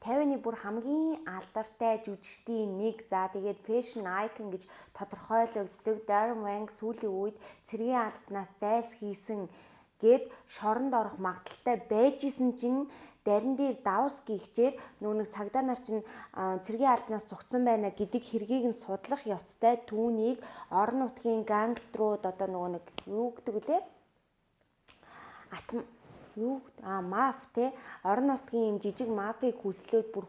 50-ны бүр хамгийн алдартай жүжигчдийн нэг. За тэгээд fashion icon гэж тодорхойлогддог Darren Wang сүүлийн үед цэргийн албанаас зайлсхийсэн гээд шоронд орох магадaltaй байжсэн чинь дарин дээр давс гихчээр нэг цагдаа нар чинь цэргийн албанаас зугцсан байна гэдэг хэргийг нь судлах явцтай түүнийг орон нутгийн гангструуд одоо нэг юу гэдэг лээ маф те орон нутгийн юм жижиг мафийг хүслөөд бүр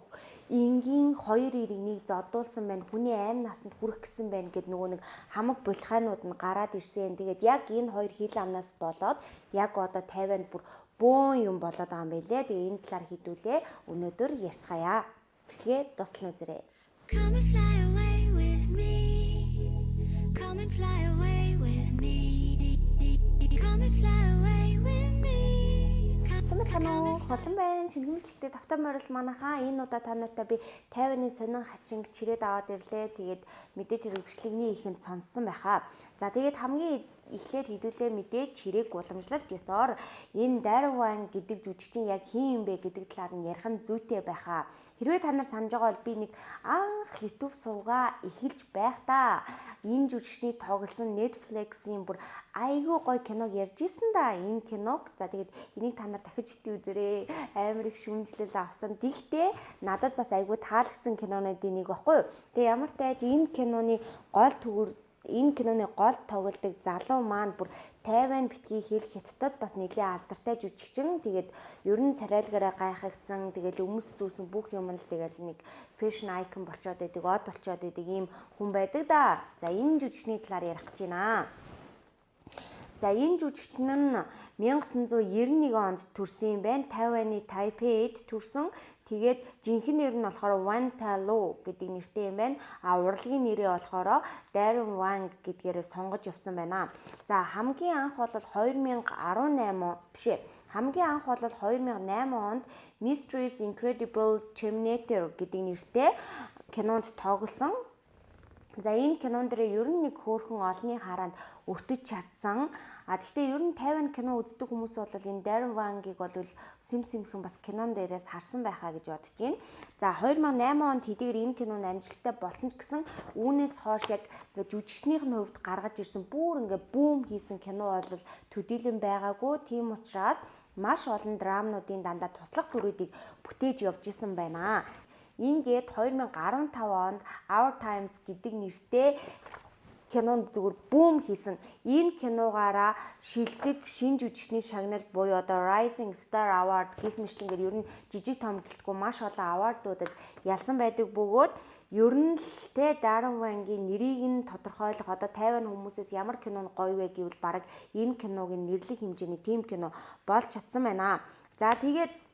энгийн 2 иргэнийг зодуулсан байна. Хүний амь насанд хүрэх гэсэн байна гэд нэг хамаг булхайнууд нь гараад ирсэн. Тэгээд яг энэ хоёр хил амнаас болоод яг одоо 50-нд бүр бөөн юм болоод байгаа юм байлээ. Тэгээ энэ талаар хэдүүлээ өнөөдөр ярьцгаая. Бичлэгээ дуслан үзээрэй. Come and fly away with me. Come and fly away with me. Come and fly away with me. Самбайцгаана холон байна. Шингэмжлэлтэй тавтай морил манайхаа энэ удаа та нартай би 50-ны сонин хачинг чирээд аваад ирлээ. Тэгээд мэдээж хэрэг бичлэгний ихэнд сонссон байхаа. За тэгээд хамгийн эхлээд хэдүүлээ мэдээж чирээг уламжлалт ёсоор энэ Darren Wang гэдэг жүжигчин яг хин юм бэ гэдэг талаар нь ярих нь зүйтэй байхаа. Хэрвээ та нар санаж байгаа бол би нэг анх YouTube сувгаа эхэлж байхдаа энэ жүжигчний тоглосон Netflix-ийн бүр айгүй гоё киног ярьж исэн да. Энэ киног за тэгээд энийг та нар дахиж битгий үзээрэй. Амар их шүүмжлэл авсан. Тэгтээ надад бас айгүй таалагдсан кинонуудын нэг баггүй. Тэгээ ямар ч тааж энэ киноны гол тоглодог залуу маань бүр 50 битгий хэл Хятадд бас нэлээд алдартай жүжигчин. Тэгээд ер нь царайлгаараа гайхагдсан. Тэгээд өмс зүүсэн бүх юм л тэгээд нэг fashion icon болчоод байдаг, од болчоод байдаг ийм хүн байдаг да. За энэ жүжигчний талаар ярих гэж байна. За энэ жүжигчин нь 1991 онд төрсэн юм байна. Тайваны Тайпейд төрсэн. Тэгээд жинхэнэ нэр нь болохоор Wan Talo гэдэг нэртэй юм байна. Урлагийн нэрээ болохоор Darren Wang гэдгээрээ сонгож явсан байна. За хамгийн анх бол 2008 онд Mysteries Incredible Terminator гэдэг нэртэй кинонд тоглосон. За энэ кинон дээр ер нь нэг хөөрхөн олонний хараанд өртөж чадсан. Гэхдээ ер нь 50 кино үздэг хүмүүс бол энэ Darren Wang-ыг бол симхэн бас кинон дээрээс харсан байхаа гэж бодож байна. За 2008 онд хэдийгээр энэ кинонд амжилттай болсон ч гэсэн үүнээс хойш яг жүжигчнийх нь хувьд гаргаж ирсэн бүр бүүм хийсэн кино бол төдийлөн байгаагүй. Тийм учраас маш олон драмнуудын дандаа туслах дүрүүдийг бүтээж явж исэн байна. Ингээд 2015 онд Our Times гэдэг нэртэй кинонд зүгээр бүүм хийсэн. Энэ киногаараа шилдэг шин жүжигчний шагналд буюу одоо Rising Star Award гэх мэтлэнгээр ер нь жижиг том гэлтгүй маш олон awardуудад ялсан байдаг бөгөөд ер нь л те Darren Wang-ийн нэрийг нь тодорхойлох одоо 50 хүмүүсээс ямар кино нь гоё вэ гэвэл бараг энэ киногийн нэрлэх хэмжээний тийм кино болж чадсан байна. За тэгээд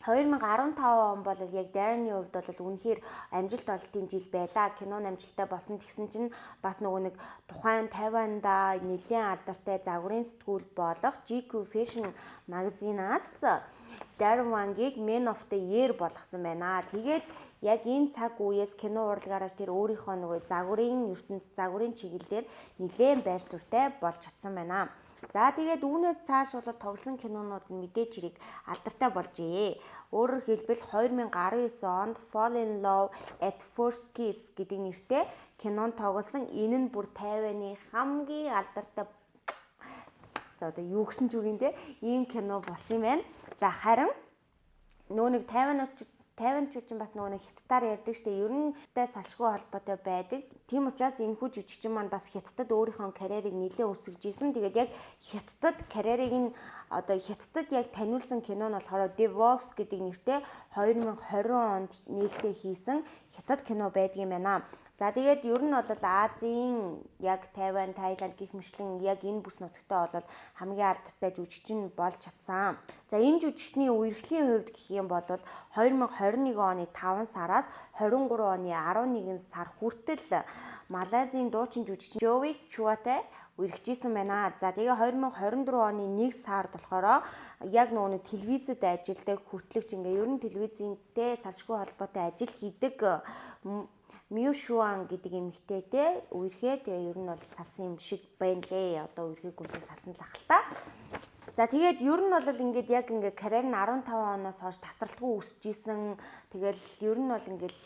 2015 он бол яг Darren-ийн хувьд бол үнэхээр амжилт олтын жил байлаа. Кинон амжилттай болсон гэсэн чинь бас нэг тухайн Тайванда нэлээд алдартай загварын сэтгүүл болох GQ Fashion магазинаас Darren Wang-ыг Man of the Year болгосон байна. Тэгээд яг энэ цаг үеэс кино урлагаараа тэр өөрийнхөө загварын ертөнц загварын чиглэлээр нэлээд байр суурьтай болж чадсан байна. За тэгээд үүнээс цааш бол тоглосон кинонууд нь мэдээж хэрэг алдартай болжээ. Өөрөөр хэлбэл 2019 онд Fall in Love at First Kiss гэдэг нэртэй кинонд тоглосон. Энэ нь бүр 50-ны хамгийн алдартай за одоо юу гэсэн ч үгэн те ийм кино болсон юм байна. За харин нэг 50-ч чинь бас нэг хятадаар ярьдаг штэ. Ер нь салшгүй холбоотой байдаг. Тийм учраас энэ хүү жүжигчин маань бас хятадд өөрийнхөө карьерийг нэлээд өсгөж исэн. Тэгээд яг хятадд карьерийг нь одоо хятадд яг таниулсан кино нь болохоор The Wolf гэдэг нэртэй 2020 онд нээлттэй хийсэн хятад кино байдгийн байна. За тэгээд ер нь бол Азийн яг Тайван, Таиланд гэх мэтлэн яг энэ бүс нутагтаа бол хамгийн алдартай жүжигчин болж чадсан. За энэ жүжигчний үерхлийн хувьд гэх юм бол 2021 оны 5 сараас 23 оны 11 сар хүртэл Малайзийн дуучин жүжигчин Joey Chuaтай үерхжсэн байна. За тэгээ 2024 оны 1 сард болохоор яг нэг телевизэд ажилладаг хөтлөгч ер нь телевизэнтэй салшгүй холбоотой ажил хийдэг Miu Shuang гэдэг эмэгтэйтэй үерхээ тэгээ ер нь бол салсан юм шиг байна лээ. Одоо үерхийг гүнзгий салсан л ах л та. За тэгээд ер нь бол ингээд яг ингээд карьер нь 15 оноос хойш тасралтгүй өсөж исэн. Тэгэл ер нь бол ингээд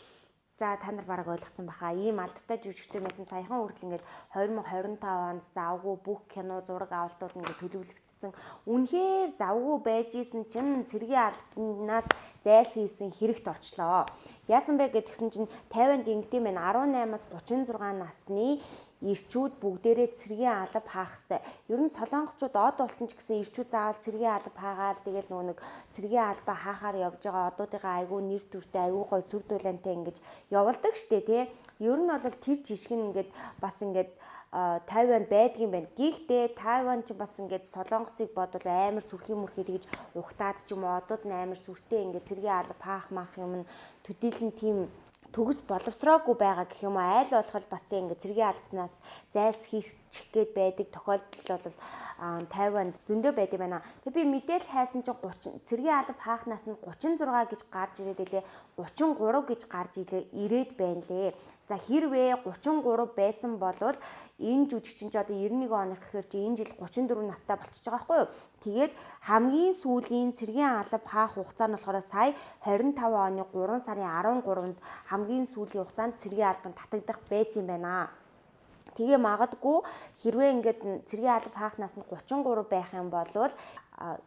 за та нар бараг ойлгоцсон баха. Ийм алдтай жүжигчтэй байсан саяхан хүртэл ингээд 2025 онд завгүй бүх кино зураг авалтууд ингээд төлөвлөгдсөн. Үнэхээр завгүй байж исэн чинь цэргийн албанаас зайлсхийсэн хэрэгт орчлоо. Яасан бэ гэдгсэн чинь 50-нд ингэдэм байна. 18-аас 36 насны ирчүүд бүгдээрээ цэргийн алба хаах хэрэгтэй. Ер нь солонгосчууд од болсон ч гэсэн ирчүүд заавал цэргийн алба хаагаад тэгэл нөгөө нэг цэргийн алба хаахаар явж байгаа одуудынхаа айгүй нэр төртэй айгүй гой сүр дулаантай ингэж явуулдаг штэ тий. Ер нь бол тэр жишг нь ингээд бас ингээд Тайван байдгийн байна. Гэхдээ Тайван ч бас ингээд солонгосыг бодвол амар сүрхий мөрхий тэгж ухтаад ч юм уу одууд нь амар сүртэй ингээд цэргийн алба хаах маах юм төдийлөн тийм төгс боловсроогүй байгаа гэх юм аа айл болох бас тийм ингээд цэргийн албанаас зайлсхийчих гээд байдаг тохиолдол бол Тайванд зөндөө байд юм байна. Тэгээ би мэдээлэл хайсан чинь 30 цэргийн алба хаахнаас нь 36 гэж гарч ирээд илээ 33 гэж гарч ирээд байна лээ. За хэрвээ 33 байсан болвол энэ жүжигчин ч одоо 91 оных гэхээр чи энэ жил 34 настай болчихж байгаа байхгүй юу? Тэгээд хамгийн сүүлийн цэргийн алба хаах хугацаа нь болохоор сая 25 оны 3 сарын 13-нд хамгийн сүүлийн хугацаанд цэргийн албанд татагдах байсан юм байна. Тэгээ магадгүй хэрвээ ингээд цэргийн алба хаахнаас нь 33 байх юм бол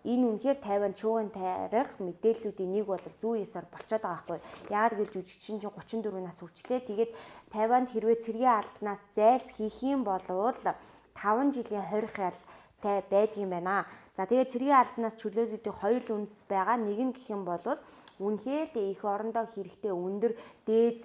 энэ үнэхээр Тайван шуугин тарих мэдээллүүдийн нэг бол зүү ёсоор болчиход байгаа байхгүй. Яагаад гэж жүжигчин чинь 34 нас хүрчлээ. Тэгээд Тайванд хэрвээ цэргийн албанаас зайлсхийх юм бол 5 жилийн хорих ялтай байдгийм байна. За тэгээд цэргийн албанаас чөлөөлөлтийн хоёр л үндэс байгаа. Нэг нь гэх юм бол үнэхээр их орондоо хэрэгтэй өндөр дээд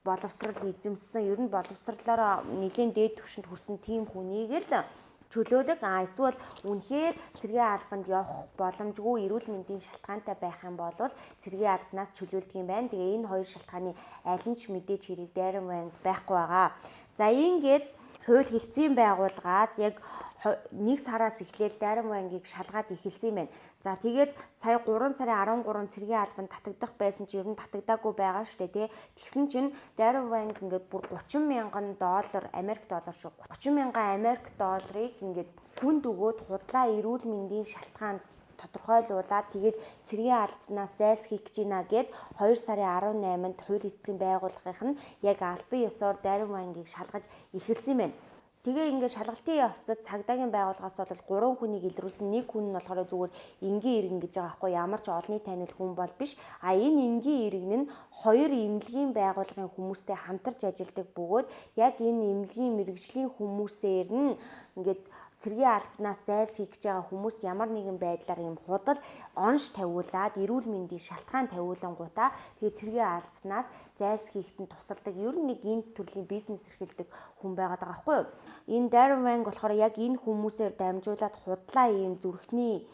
боловсрал эзэмссэн ер нь боловсрлоор нэлийн дээд түвшинд хүрсэн тийм хүнийг л чөлөөлөг эсвэл үнэхээр цэргийн албанд явах боломжгүй эрүүл мэндийн шалтгаантай байх юм бол цэргийн албанаас чөлөөлдөг юм байна. Тэгээ энэ хоёр шалтгааны аль нь ч мэдээж хэрэг дайран байнд байхгүй байгаа. За ингээд хууль хэлтсийн байгууллагаас яг 1 сараас эхлээл Дайран Вангийг шалгаад эхэлсэн юм байна. За тэгээд сая 3 сарын 13 цэргийн албанд татагдах байсан чи ер нь татагдаагүй байгаа шүү дээ тий. Тэгсэн чинь Дайран Ванг ингээд бүр 30 мянган доллар Америк доллар шүү. 30 мянган Америк долларыг ингээд хүнд өгөөд худлаа эрүүл мэндийн шалтгаанд тодорхойлуулаад тэгээд цэргийн албанаас зайлсхийх гэж байна гэд 2 сарын 18-нд хууль эцсийн байгууллагынх нь яг албан ёсоор Дайран Вангийг шалгаж эхэлсэн юм байна. Тэгээ ингээд шалгалтын явцад цагдаагийн байгууллагаас бол 3 хүнийг илрүүлсэн. Нэг хүн нь болохоор зүгээр энгийн иргэн гэж байгаа байхгүй ямар ч олонний танил хүн бол биш. А энэ энгийн иргэн нь 2 эмнэлгийн байгууллагын хүмүүстэй хамтарч ажилладаг бөгөөд яг энэ эмнэлгийн мэргэжлийн хүмүүсээр нь ингээд цэргийн албанаас зайлсхийх гэж байгаа хүмүүст ямар нэгэн байдлаар юм худал онш тавиулаад эрүүл мэндийн шалтгаан тавиулангуудаа тэгээ цэргийн албанаас зайлсхийхт нь тусалдаг. Ер нь нэг энэ төрлийн бизнес эрхэлдэг хүн байгаад байгаа байхгүй юу? Энэ Дайран Ванг болохоор яг энэ хүмүүсээр дамжуулаад худлаа ийм зүрхний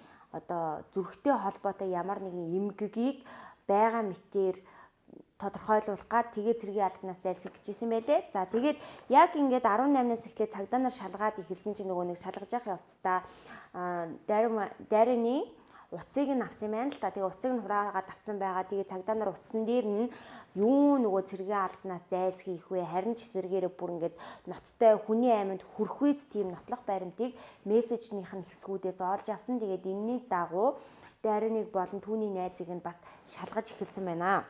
зүрхтэй холбоотой ямар нэгэн эмгэгийг байгаа мэтээр тодорхойлуулах гад тэгээ цэргийн албанаас зайлсхийх гэжсэн байлээ. За тэгээд яг ингээд 18-наас эхлээд цагдаа нар шалгаад эхэлсэн чинь нөгөө нэг шалгаж явах явцдаа Дайраны утсыг нь авсан байна л та. Тэгээ утсыг нь хураагаад авсан байгаа. Тэгээ цагдаа нар утсан дээр нь юу нөгөө цэргийн албанаас зайлсхийх вэ? Харин ч эсэргээрээ бүр ингээд ноцтой хүний айманд хүрхвэц тийм нотлох баримтыг мессежнийх нь хэсгүүдээс олж авсан. Тэгээд энэний дагуу Дайраныг болон түүний найзыг нь бас шалгаж эхэлсэн байна.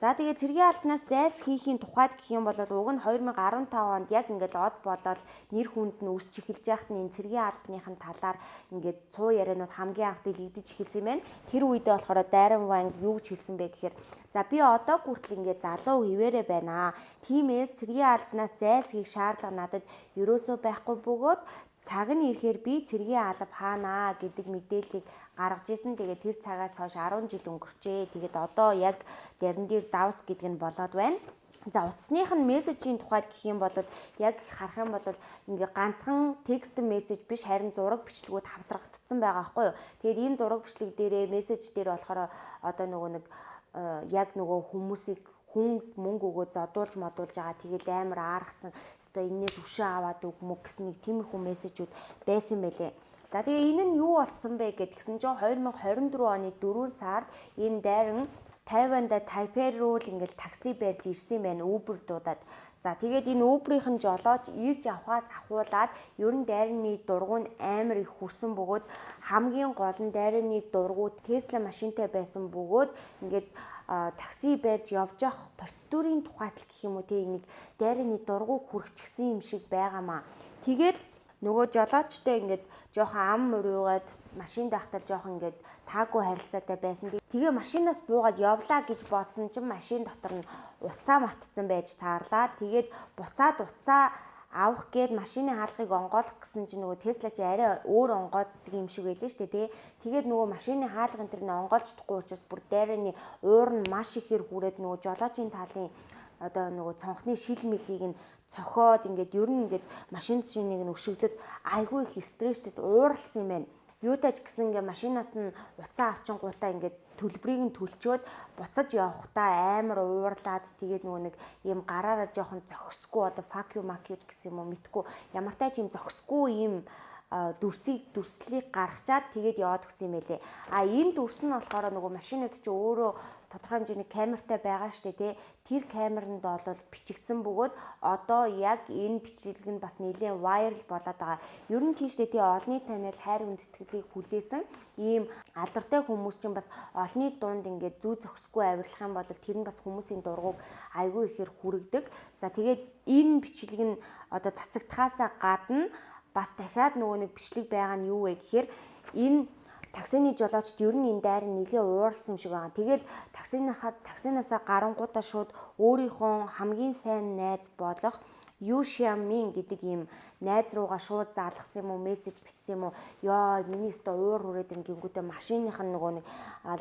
За тэгээ цэргийн албанаас зайлсхийхийн тухайд гэх юм бол уг нь 2015 онд яг ингээд од болоод нэр хүнд нь өсч эхэлж байхад нь энэ цэргийн албаныхын талаар ингээд цуу ярианууд хамгийн анх дэлгэгдэж эхэлсэн юм байна. Тэр үедээ болохоор Дайран Ванг юу гэж хэлсэн бэ гэхээр за би одоо хүртэл ингээд залуу хിവэрэ байна. Тиймээс цэргийн албанаас зайлсхийх шаардлага надад ерөөсөө байхгүй бөгөөд цаг нь ирэхээр би цэргийн алба хаанаа гэдэг мэдээллийг гаргаж ирсэн. Тэгээд тэр цагаас хойш 10 жил өнгөрчээ. Тэгээд одоо яг дэрэн дээр давс гэдэг нь болоод байна. За утасных нь мессежийн тухайд гэх юм бол яг харах юм бол ингээ ганцхан текст мессеж биш харин зураг бичлэгүүд хавсрагдсан байгаа байхгүй юу. Тэгээд энэ зураг бичлэг дээрээ мессеж дээр болохоор одоо нөгөө нэг яг нөгөө хүмүүсийг хүн мөнгө өгөө зодуулж модуулж байгаа. Тэгээд амар ааргасан одоо энэс өшөө аваад өг мөг гэсэн нэг тиймэрхүү мессежүүд байсан байлээ. За тэгээ энэ нь юу болцсон бэ гэдгсэн чинь 2024 оны 4 сард энэ Дайран Тайванда Тайпей руу л ингээд такси барьж ирсэн байна Uber дуудаад. За тэгээд энэ Uber-ийн жолооч ирж авахаас ахуулаад ер нь дайрны дургуун амар их хүрсэн бөгөөд хамгийн гол нь дайрны дургуу Tesla машинтай байсан бөгөөд ингээд такси барьж явж явах процедурын тухайд л гэх юм уу те нэг дайрны дургууг хүрчихсэн юм шиг байгаамаа. Тэгээд нөгөө жолоочтой ингээд жоохон ам мөрөөгээд машин даахтал жоохон ингээд таагүй харилцаатай байсан. Тэгээ машинаас буугаад явлаа гэж бодсон чинь машин дотор нь уцаа мартсан байж таарлаа. Тэгээд буцаад уцаа авах гээд машины хаалгыг онгойлгох гэсэн чинь нөгөө Tesla чи арай өөр онгооддаг юм шиг байлээ шүү дээ тий. Тэгээд нөгөө машины хаалгын тэр нь онгойлж чадахгүй учраас бүр дайрны уур нь маш ихээр хүрээд нөгөө жолоочийн талын одоо нөгөө цонхны шил мэлийг нь цохоод ингээд ер нь ингээд машин шинийг нь өшөглөд айгүй их стресстэй ууралсан юм байна. Юутаж гэсэн ингээд машинаас нь уцаа авчингуудаа ингээд төлбөрийг нь төлчөөд буцаж явахдаа амар уурлаад тэгээд нөгөө нэг ийм гараараа жоохон зохисгүй одоо vacuum гэсэн юм уу мэдгүй ямар тач ийм зохисгүй ийм дүрслийг гаргачаад тэгээд яваад өгсөн юм байлээ. Энэ дүрс нь болохоор нөгөө машинууд чи өөрөө тодорхой хэмжээний камертай байгаа штэ тий. Тэр камеранд бол бичигдсэн бөгөөд одоо яг энэ бичлэг нь бас нэлээд viral болоод байгаа. Ер нь тийштэй тий олонний танил хайр хүндэтгэлийг хүлээсэн ийм алдартай хүмүүс чинь бас олонний дунд ингээд зүү зохисгүй авирлах юм бол тэр нь бас хүмүүсийн дургуг айгүй ихээр хүрэгдэг. За тэгээд энэ бичлэг нь одоо цацагдхаасаа гадна бас дахиад нөгөө нэг бичлэг байгаа нь юу вэ гэхээр энэ таксины жолоочд ер нь энэ дайр нэлээ уурсан юм шиг байгаа. Тэгэл таксинаасаа гарангуудаа шууд өөрийнхөө хамгийн сайн найз болох Ю Шиамин гэдэг ийм найз руугаа шууд заалгасан юм уу, мессеж бичсэн юм уу? Ёо, миний өстө уур хүрээд ингэнгүүтээ машиных нь нөгөө нэг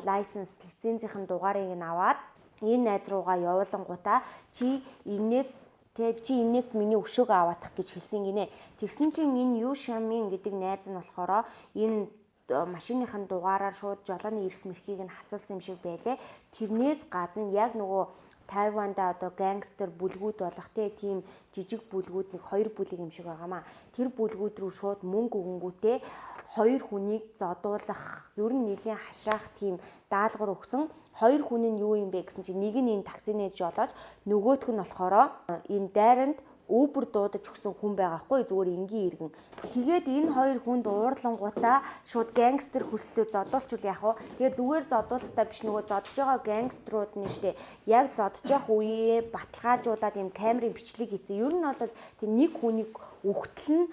лицензийн дугаарыг нь аваад энэ найз руугаа явуулангуудаа чи энээс миний өшөөг аваадах гэж хэлсэн гинэ. Тэгсэн чинь энэ Ю Шамин гэдэг найз нь болохоор энэ машиныхын дугаараар шууд жолооны эрх мэрхийг нь асуулсан юм шиг байлээ. Тэрнээс гадна яг нөгөө Тайванда одоо гангстер бүлгүүд болох тийм жижиг бүлгүүд нэг 2 бүлэг юм шиг байгаамаа. Тэр бүлгүүд рүү шууд мөнгө өгөнгүүтээ 2 хүнийг зодуулах, ер нь нэлийн хашаах тийм даалгавар өгсөн. 2 хүн нь юу юм бэ гэсэн чинь нэг нь энэ таксины жолооч, нөгөөх нь болохоор энэ дайранд Uber дуудаж өгсөн хүн байгаа хгүй зүгээр энгийн иргэн. Тэгээд энэ 2 хүнд уурлангуудаа шууд гангстер хөслөө зодуулчул яах вэ? Тэгээд зүгээр зодуулахтаа биш нөгөө зодж байгаа гангстерууд нь штэ. Яг зодж явах үеэ баталгаажуулаад энэ камерын бичлэг хийсэн. Ер нь бол тэр нэг хүнийг өгтөл нь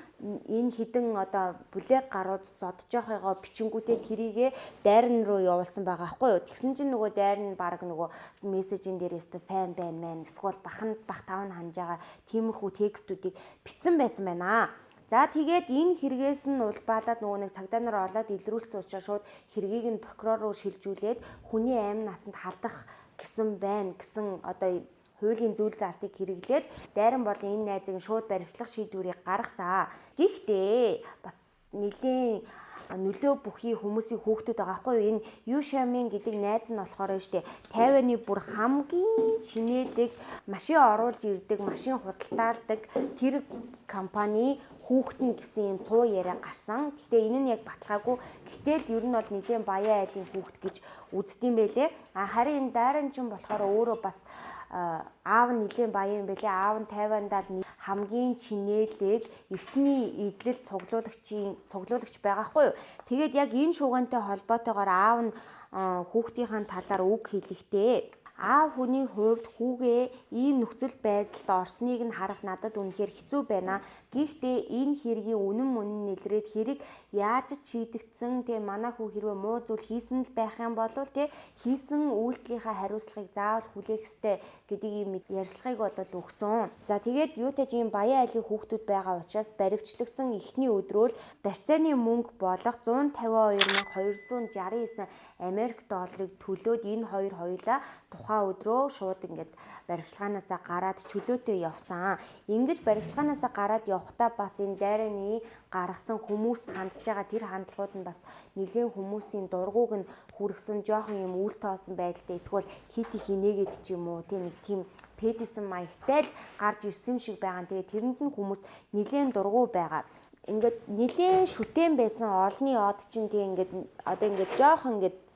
энэ хідэн одоо бүлэг гарууд зодж явахыгоо бичингүүтээ тэрийгэ дайрн руу явуулсан байгаа хгүй юу. Тэгсэн чинь нөгөө дайрн баг нөгөө мессежин дээр өстө сайн байна мэн эсвэл бах тав нь ханж байгаа тиймэрхүү текстүүдийг бичсэн байсан байна. За тэгээд энэ хэрэгээс нь улбаалаад нөгөө нэг цагдаа нар олоод илрүүлсэн учраас шууд хэргийг нь прокурор руу шилжүүлээд хүний амь насанд халдах гэсэн байна гэсэн одоо хуулийн зүйл залтыг хэрэглээд дайран болон энэ найзыг шууд баривчлах шийдвэрийг гаргасан. Гэхдээ бас нэлийн нөлөө бүхий хүмүүсийн хүүхдүүд байгаа хгүй юу? Энэ Ю Шамин гэдэг найз нь болохоор штэ Тайваны бүр хамгийн чинэлэг машин оруулж ирдэг, машин худалдаалдаг тэр компани хүүхдэн гэсэн юм цуу яриа гарсан. Гэхдээ энэ нь яг баталгаагүй. Гэтэл ер нь бол нэлийн баян айлын хүүхд гэж үздэм байлээ. Харин энэ дайран ч болохоор өөрөө бас аав нь нэлийн баян байлээ. Аав нь Тайвандаа хамгийн чинээлэг эртний идэлт цуглуулагч байгаа хгүй юу. Тэгээд яг энэ шуугантай холбоотойгоор аав нь хүүхдийн талаар үг хэлэхдээ аав хүний хувьд хүүгээ ийм нөхцөл байдалд орсныг нь харах надад үнэхээр хэцүү байна. Гэхдээ энэ хэргийн үнэн мөн нэлрээд хэрэг яаж шийдэгдсэн манай хүү хэрвээ муу зүйл хийсэн л байх юм бол хийсэн үйлдэлийнхаа хариуцлагыг заавал хүлээх ёстой гэдэг ийм ярьцлагыг бол өгсөн. За тэгээд юутаж ийм баян айлын хүүхдүүд байгаа учраас баривчлагдсан эхний өдрөөл барьцааны мөнгө болох 152,269 Америк долларыг төлөөд энэ хоёулаа тухайн өдрөө шууд ингээд баривчлагаанаасаа гараад чөлөөтэй явсан. Ингэж баривчлагаанаасаа гараад явхдаа бас энэ дайраны гаргасан хүмүүст хандж байгаа тэр хандлагууд нь бас нэлийн хүмүүсийн дургууг нь хүргэсэн жоохон юм үл тоосон байдалтай эсвэл хит их инээгээд ч юм уу тийм нэг тийм педисэн маягтай л гарч ирсэн шиг байгаа. Тэгээ тэрэнд нь хүмүүс нэлийн дургуу байгаа. Ингээд нэлийн шүтэн байсан олны од чинь тийм ингээд одоо ингээд жоохон ингээд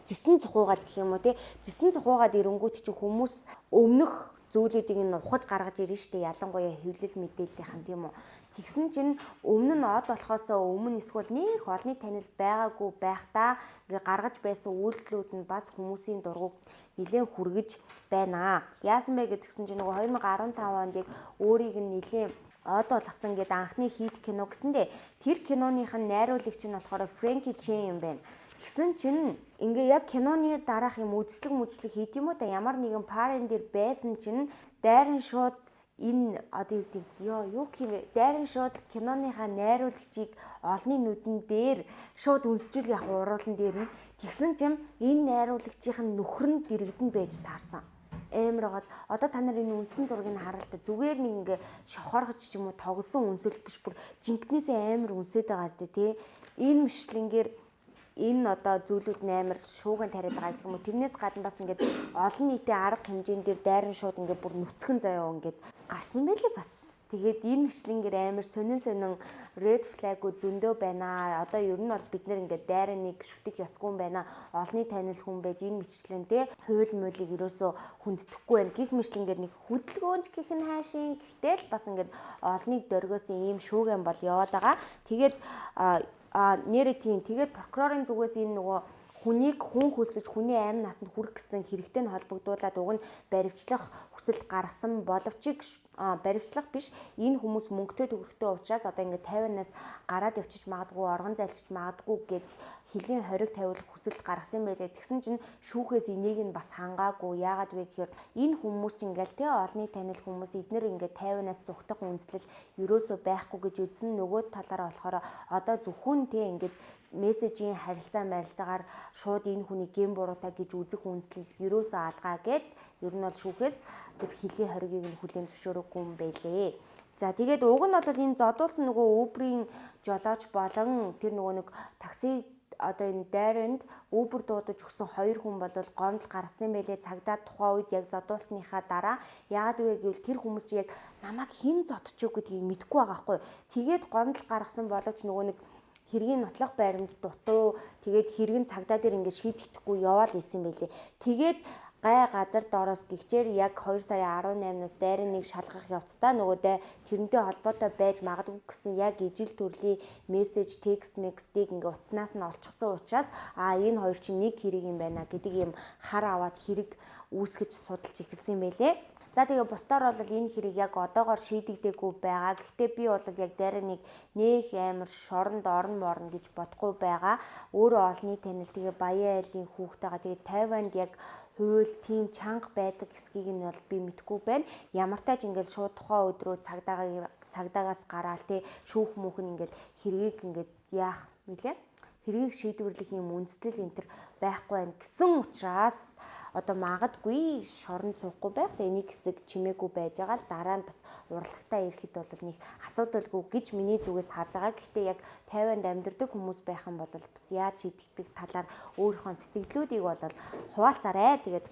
зэсэн цухуугаад гэх юм уу тий. Зэсэн цухуугаад ирэнгүүт чи хүмүүс өмнөх зүйлүүдийг нь ухаж гаргаж ирнэ шүү дээ. Ялангуяа хэвлэл мэдээллийнхэн тийм үү. Тэгсэн чинь өмнө нь од болохоос өмнө эсвэл нэг олны танил байгаагүй байхдаа ингээ гаргаж байсан үйлдэлүүд нь бас хүмүүсийн дургуг нэлээд хүргэж байна. Яасан бэ гэдгсэн чинь нөгөө 2015 онд яг өөрийг нь нэлээд од болгосон гэдэг анхны хит кино гэсэндээ тэр киноных нь найруулагч нь болохоор Фрэнки Чен юм байна. Тэгсэн чинь ингээ яг киноны дараах юм үдшилэг хийд юм уу та ямар нэгэн парен дээр байсан чинь дайран шууд энэ одоо юу гэмээ дайран шууд киноныхаа найруулагчийг олны нүдэн дээр шууд үнсчүүл яг уруулан дээр нь тэгсэн чинь энэ найруулагчийн нөхөр нь дэрэгдэн байж таарсан. Амар байгаад одоо та нар энэ үнсэн зургийг хараад та зүгээр нэг ингээ шохоргож ч юм уу тогсон үнсэл биш бүр жинкнээсээ амар үнсээд байгаа зү тий. Энэ мишлингээр энэ одоо зүйлүүд амар шууган тариад байгаа гэх юм уу. Тэрнээс гадна бас ингээд олон нийтийн арга хэмжээнд дээр дайран шууд ингээд бүр нүцгэн заяа ингээд гарсан байлээ бас. Тэгээд энэ мишлингээр амар сонин red flag-ууд зөндөө байна. Одоо ер нь бол бид нэр ингээд дайраныг шүтэх ёсгүй юм байна. Олны танил хүн байж энэ мишлэн те хууль муулийг ерөөсөө хүнддэхгүй байна. Гих мишлингээр нэг хөдөлгөөнч гэх нь хаашийн гэхдээ л бас ингээд олныг дөргөөсөн ийм шүүгэн бол яваад байгаа. Тэгээд нэрээ тийм тэгээд прокурорын зүгээс энэ нөгөө хүнийг хүн хөлсөж хүний амь насанд хүрэх гэсэн хэрэгтэйг холбогдуулаад уг нь баривчлах хүсэлт гаргасан боловч баривчлах биш энэ хүмүүс мөнгөтэй төгрөгтэй учраас одоо ингээд 50-наас гараад явчих магадгүй оргон зайлчих магадгүй гэд хэлийн хориг тавиулах хүсэлт гаргасан байлээ. Тэгсэн чинь шүүхээс энийг нь бас хангаагүй. Яагаад вэ гэхээр энэ хүмүүс чинь ингээл те олны танил хүмүүс эднэр ингээд 50-наас зүгтах үндэслэл ерөөсөө байхгүй гэж үзсэн. Нөгөө талаараа болохоор одоо зөвхөн те ингээд мессежийн харилцаагаар шууд энэ хүний гэм буруутай гэж үзэх үндэслэл ерөөсөө алгаа гэд ер нь бол шүүхээс тэр хэлийн хоригийг нь хүлээн зөвшөөрөхгүй юм байлээ. За тэгээд уг нь бол энэ зодуулсан нөгөө Uber-ийн жолооч болон тэр нөгөө нэг такси одоо энэ дайранд Uber дуудаж өгсөн хоёр хүн бол гомдол гаргасан байлээ. Цагдаа тухайн үед яг зодуулсныхаа дараа яагаад вэ гэвэл тэр хүмүүс чи яг намайг хэн зодчих гэдгийг мэдэхгүй байгаа хгүй. Тэгээд гомдол гаргасан боловч нөгөө нэг хэргийн нотлох байрамд дутуу тэгээд хэрэгэн цагдаа дээр ингээд шийдэхгүй яваал исэн байлээ. Тэгээд гай газар доороос гихчээр яг 2 сарын 18-наас дайрныг шалгах явцдаа нөгөөдөө тэрнтэй холбоотой байж магадгүй гэсэн яг ижил төрлийн мессеж, текст, мекстийг ингээ утаснаас нь олчихсан учраас энэ хоёр чинь нэг хэрэг юм байна гэдэг юм хар аваад хэрэг үүсгэж судалж эхэлсэн байлээ. За тэгээ бусдаар бол энэ хэрэг яг одоогоор шийдэгдээгүй байгаа. Гэхдээ би бол яг дайрныг нөх амар шоронд орно гэж бодохгүй байгаа. Өөрөө олны танил тэгээ баян айлын хүүхдтэйгээ тэгээ Тайванд яг хууль тийм чанга байдаг эсхийг нь бол би мэдэхгүй байна. Ямар тач ингээл шууд тухайн өдрөө цагдаагаас гараал те шүүх мөнхөн ингээл хэргийг ингээд яах вүлээ? Хэргийг шийдвэрлэх юм үндэслэл энэ төр байхгүй байна гэсэн учраас одоо магадгүй шорон цуухгүй байх. Тэгээ энийг хэсэг чимээгүй байж байгаа л дараа нь бас урлагтаа ирэхэд бол нэг асуудалгүй гэж миний зүгээс харж байгаа. Гэхдээ яг Тайванд амьдардаг хүмүүс байх юм бол бас яаж шийдэгдэх талаар өөрийнхөө сэтгэлдлүүдийг бол хуваалцаарай. Тэгээд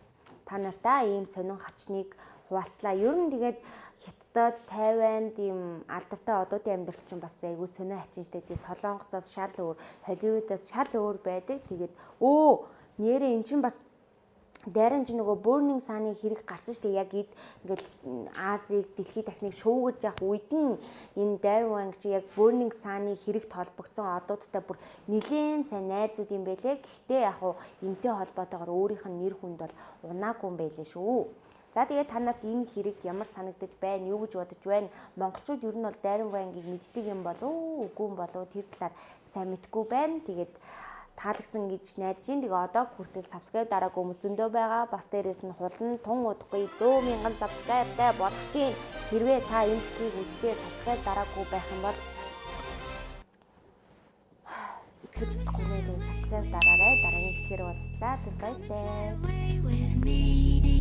та нартаа ийм сонин хачныг хуваалцлаа. Ер нь тэгээд Хятадд Тайванд ийм алдартай одуудын амьдрал чинь бас айгүй сонио хачинжтэй. Тэгээд Солонгосоос шал өөр, Холливуудаас шал өөр байдаг. Тэгээд нэрээ эн чинь бас дайран чи нөгөө Burning Sun-ы хэрэг гарсан шүү дээ. Яг ингээд Азийг дэлхийд дахныг шуугаж явах үед нь энэ Darren Wang чи яг Burning Sun-ы хэрэгт холбогдсон одуудтай бүр нэлээд сайн найзууд юм байлээ. Гэхдээ яг уу энтэй холбоотойгоор өөрийнх нь нэр хүнд бол унаагүй юм байлээ шүү. За тэгээд та нарт энэ хэрэг ямар санагдаж байна? Юу гэж бодож байна? Монголчууд ер нь бол Darren Wang-ыг мэддэг юм болов уу? Үгүй юм болов уу? Тэр талаар сайн мэдгүй байна. Тэгээд таалагдсан гэж найдаж байна. Тэгээ одоо хүртэл subscribe дараагүй хүмүүс зөндөө байгаа. Бас дээрээс нь хулан тун удахгүй 100,000 subscribe-тай болох чинь. Хэрвээ та энэ videog үзчихээ subscribe дараагүй байх юм бол итгэж чадахгүй subscribe дараарай. Дараагийн videoгээр уулзлаа. Bye bye.